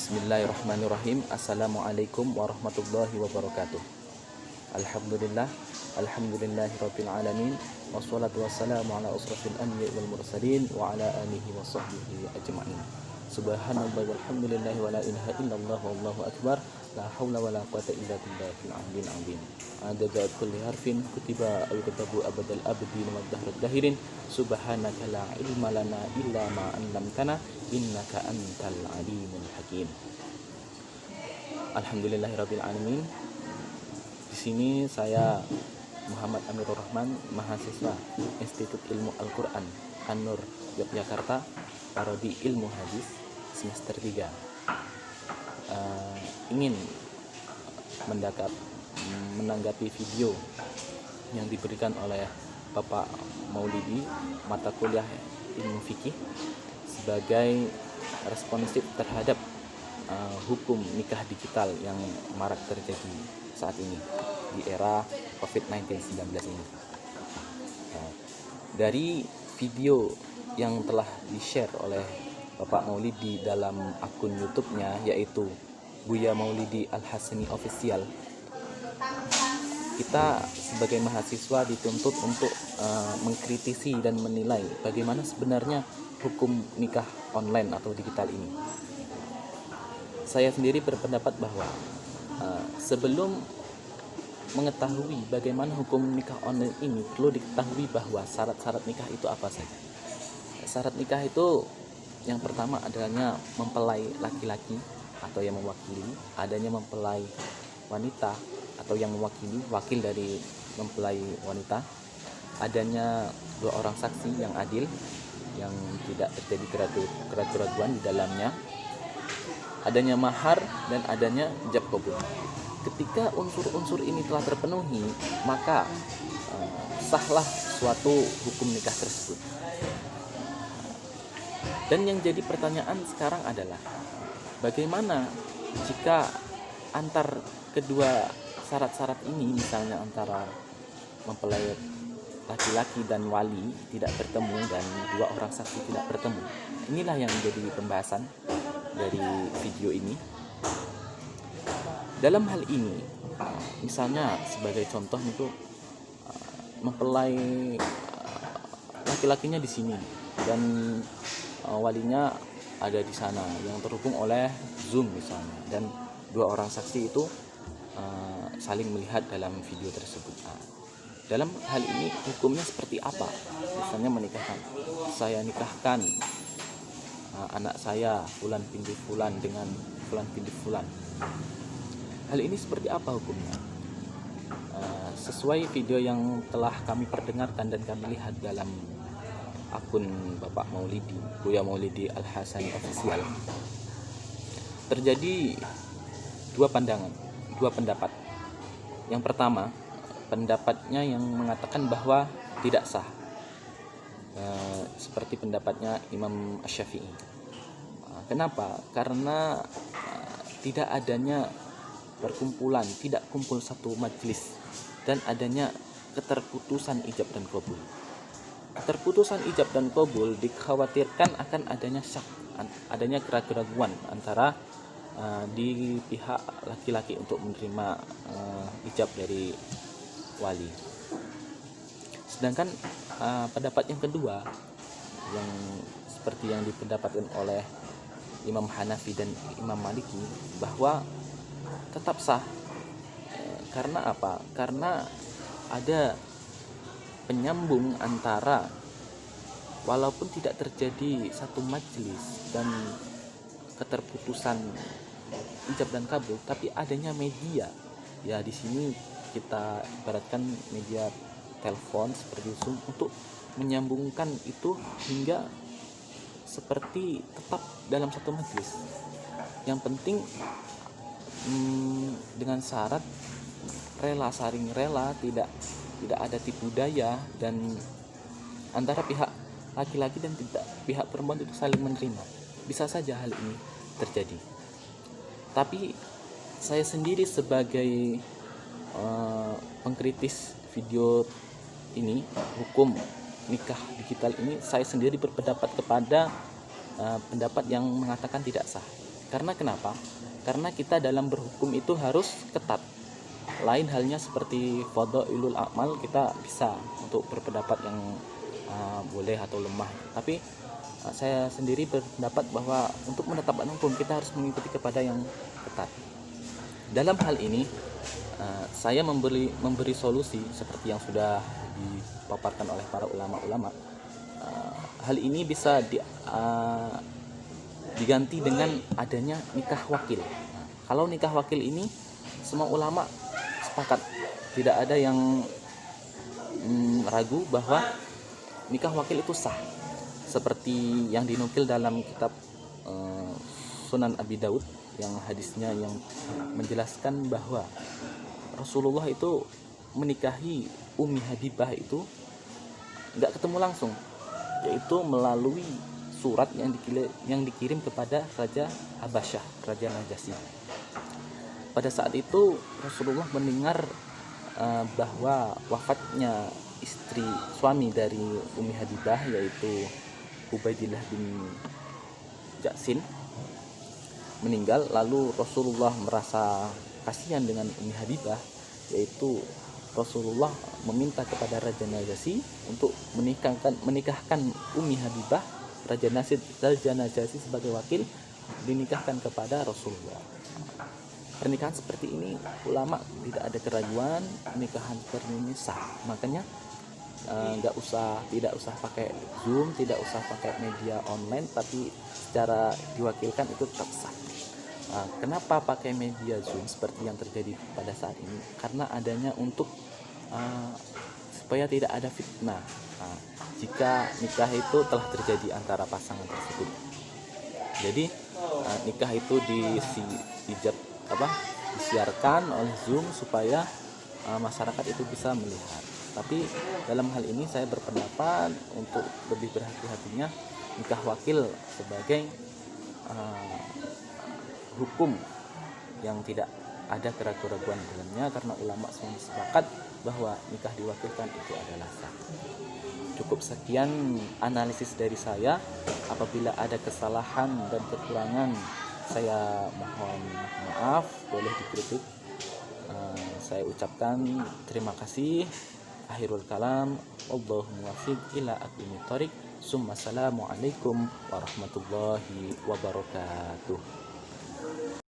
Bismillahirrahmanirrahim. Assalamualaikum warahmatullahi wabarakatuh. Alhamdulillah, alhamdulillahirabbil alamin. Wassalatu wassalamu ala asrofil anbiya'i wal mursalin wa ala alihi wa sahbihi ajma'in. Subhanallah walhamdulillah wa la ilaha illallah wallahu akbar. La haula wa la quwata illa billahil aliyyil azim. Adada kulli harfin kutiba aw katabu abadal abdin wa dahrad dahirin. Subhanaka la ilma lana illa ma 'allamtana innaka antal alimul hakim. Alhamdulillahirabbil alamin. Di sini saya Muhammad Amirur Rahman, mahasiswa Institut Ilmu Al-Quran An-Nur Yogyakarta, Prodi Ilmu Hadis semester 3. Ingin menanggapi video yang diberikan oleh Bapak Maulidi mata kuliah ilmu fikih sebagai responsif terhadap hukum nikah digital yang marak terjadi saat ini di era COVID-19 ini. Dari video yang telah di-share oleh Bapak Maulidi dalam akun YouTube-nya, yaitu Buya Maulidi Al-Hasani Official, kita sebagai mahasiswa dituntut untuk mengkritisi dan menilai bagaimana sebenarnya hukum nikah online atau digital ini. Saya sendiri berpendapat bahwa sebelum mengetahui bagaimana hukum nikah online ini, perlu diketahui bahwa syarat-syarat nikah itu apa saja. Syarat nikah itu yang pertama adanya mempelai laki-laki atau yang mewakili, adanya mempelai wanita atau yang mewakili, wakil dari mempelai wanita, adanya 2 orang saksi yang adil yang tidak terjadi keraguan di dalamnya, adanya mahar, dan adanya ijab kabul. Ketika unsur-unsur ini telah terpenuhi, maka sahlah suatu hukum nikah tersebut. Dan yang jadi pertanyaan sekarang adalah bagaimana jika antar kedua syarat-syarat ini, misalnya antara mempelai laki-laki dan wali tidak bertemu dan 2 orang saksi tidak bertemu. Inilah yang menjadi pembahasan dari video ini. Dalam hal ini, misalnya sebagai contoh itu mempelai laki-lakinya di sini dan walinya ada di sana yang terhubung oleh Zoom misalnya, dan 2 orang saksi itu saling melihat dalam video tersebut. Dalam hal ini hukumnya seperti apa? Misalnya menikahkan, saya nikahkan anak saya Fulan binti Fulan dengan Fulan binti Fulan. Hal ini seperti apa hukumnya? Sesuai video yang telah kami perdengarkan dan kami lihat dalam akun Bapak Maulidi, Buya Maulidi Al-Hasani Official, terjadi 2 pendapat. Yang pertama, pendapatnya yang mengatakan bahwa tidak sah, seperti pendapatnya Imam Asy-Syafi'i. Kenapa? Karena tidak adanya perkumpulan, tidak kumpul satu majelis, dan adanya keterputusan ijab dan kabul. Keterputusan ijab dan kabul dikhawatirkan akan adanya syak, adanya keraguan antara di pihak laki-laki untuk menerima ijab dari wali. Sedangkan pendapat yang kedua, yang seperti yang dipendapatkan oleh Imam Hanafi dan Imam Maliki, bahwa tetap sah. Karena apa? Karena ada penyambung antara, walaupun tidak terjadi satu majelis dan keterputusan ijab dan kabul, tapi adanya media. Ya, di sini kita ibaratkan media telepon seperti Zoom untuk menyambungkan itu hingga seperti tetap dalam satu majelis. Yang penting dengan syarat rela, saling rela, tidak ada tipu daya, dan antara pihak laki-laki dan pihak perempuan itu saling menerima. Bisa saja hal ini terjadi. Tapi saya sendiri sebagai pengkritis video ini, hukum nikah digital ini, saya sendiri berpendapat kepada pendapat yang mengatakan tidak sah. Karena kenapa? Karena kita dalam berhukum itu harus ketat. Lain halnya seperti fadhailul amal, kita bisa untuk berpendapat yang boleh atau lemah. Tapi saya sendiri berpendapat bahwa untuk menetapkan hukum kita harus mengikuti kepada yang ketat. Dalam hal ini saya memberi solusi seperti yang sudah dipaparkan oleh para ulama-ulama. Hal ini bisa diganti dengan adanya nikah wakil. Kalau nikah wakil ini semua ulama sepakat, tidak ada yang ragu bahwa nikah wakil itu sah, seperti yang dinukil dalam kitab Sunan Abi Daud yang hadisnya yang menjelaskan bahwa Rasulullah itu menikahi Ummi Habibah itu nggak ketemu langsung, yaitu melalui surat yang dikirim kepada Raja Habasyah, Raja Najasyi. Pada saat itu Rasulullah mendengar bahwa wafatnya suami dari Ummi Habibah, yaitu Ubaidillah bin Jaksin, meninggal. Lalu Rasulullah merasa kasihan dengan Ummi Habibah, yaitu Rasulullah meminta kepada Raja Najasyi untuk menikahkan Ummi Habibah. Raja Najasyi sebagai wakil dinikahkan kepada Rasulullah. Pernikahan seperti ini ulama tidak ada keraguan, pernikahan seperti ini sah. Makanya tidak usah pakai Zoom, tidak usah pakai media online, tapi secara diwakilkan itu tetap sah. Kenapa pakai media Zoom seperti yang terjadi pada saat ini? Karena adanya untuk supaya tidak ada fitnah jika nikah itu telah terjadi antara pasangan tersebut. Jadi nikah itu disiarkan oleh Zoom supaya masyarakat itu bisa melihat. Tapi dalam hal ini saya berpendapat untuk lebih berhati-hatinya nikah wakil sebagai hukum yang tidak ada keraguan-keraguan dalamnya, karena ulama semua sepakat bahwa nikah diwakilkan itu adalah sah. Cukup sekian analisis dari saya. Apabila ada kesalahan dan kekurangan, saya mohon maaf, boleh dikritik. Saya ucapkan terima kasih. Akhirul kalam, wallahu muwaffiq ila aqwamit thoriq. Assalamualaikum warahmatullahi wabarakatuh.